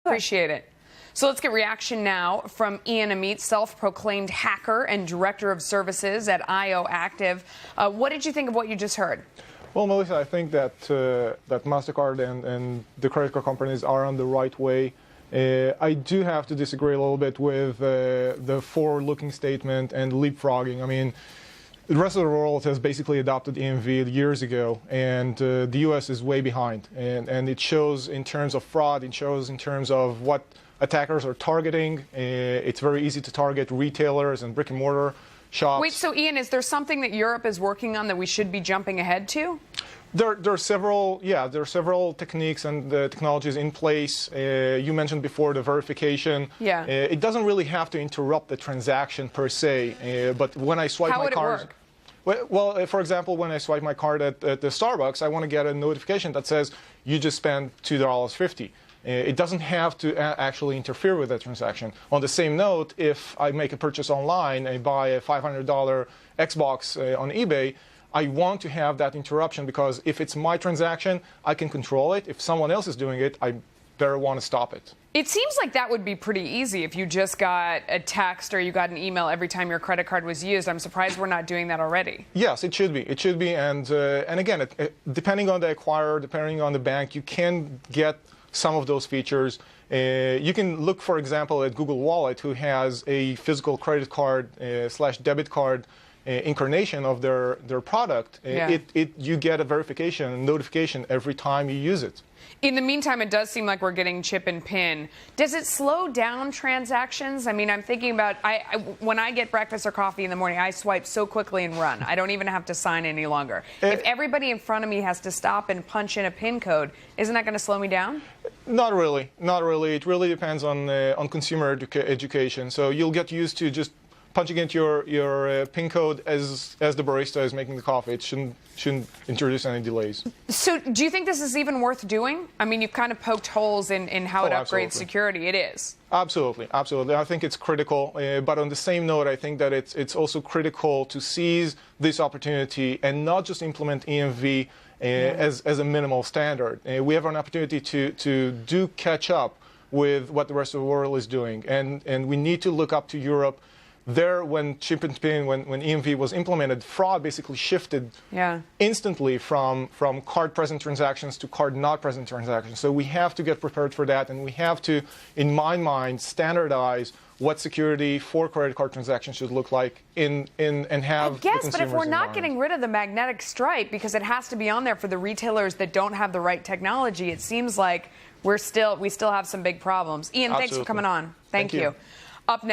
Appreciate it. So let's get reaction now from Amit, self-proclaimed hacker and director of services at IO Active. What did you think of what you just heard? Well, Melissa, I think that that MasterCard and the credit card companies are on the right way. I do have to disagree a little bit with the forward-looking statement and leapfrogging. I mean, the rest of the world has basically adopted EMV years ago, and the U.S. is way behind. And it shows in terms of fraud, it shows in terms of what attackers are targeting. It's very easy to target retailers and brick-and-mortar shops. Wait, so Ian, is there something that Europe is working on that we should be jumping ahead to? There are several techniques and technologies in place. You mentioned before the verification. Yeah. It doesn't really have to interrupt the transaction per se, but when I swipe my card. How would it work? Well, for example, when I swipe my card at the Starbucks, I want to get a notification that says you just spent $2.50. It doesn't have to actually interfere with the transaction. On the same note, if I make a purchase online, I buy a $500 Xbox on eBay, I want to have that interruption because if it's my transaction, I can control it. If someone else is doing it, I better want to stop it. It seems like that would be pretty easy if you just got a text or you got an email every time your credit card was used. I'm surprised we're not doing that already. Yes, it should be. It should be. And again, depending on the acquirer, depending on the bank, you can get some of those features. You can look, for example, at Google Wallet, who has a physical credit card / debit card incarnation of their product. Yeah. You get a verification and notification every time you use it. In the meantime, it does seem like we're getting chip and PIN. Does it slow down transactions? I mean, I'm thinking about when I get breakfast or coffee in the morning, I swipe so quickly and run. I don't even have to sign any longer. If everybody in front of me has to stop and punch in a PIN code, isn't that going to slow me down? Not really. Not really. It really depends on consumer education. So you'll get used to just punching into your PIN code as the barista is making the coffee. It shouldn't introduce any delays. So do you think this is even worth doing? I mean, you've kind of poked holes in how it upgrades absolutely. Security. It is. Absolutely, absolutely. I think it's critical. But on the same note, I think that it's also critical to seize this opportunity and not just implement EMV as a minimal standard. We have an opportunity to do catch up with what the rest of the world is doing. And we need to look up to Europe. There, when chip and PIN, when EMV was implemented, fraud basically shifted instantly from card-present transactions to card-not-present transactions. So we have to get prepared for that, and we have to, in my mind, standardize what security for credit card transactions should look like and have I guess, but if we're not getting rid of the magnetic stripe because it has to be on there for the retailers that don't have the right technology, it seems like we still have some big problems. Ian, thanks for coming on. Thank you. Up next.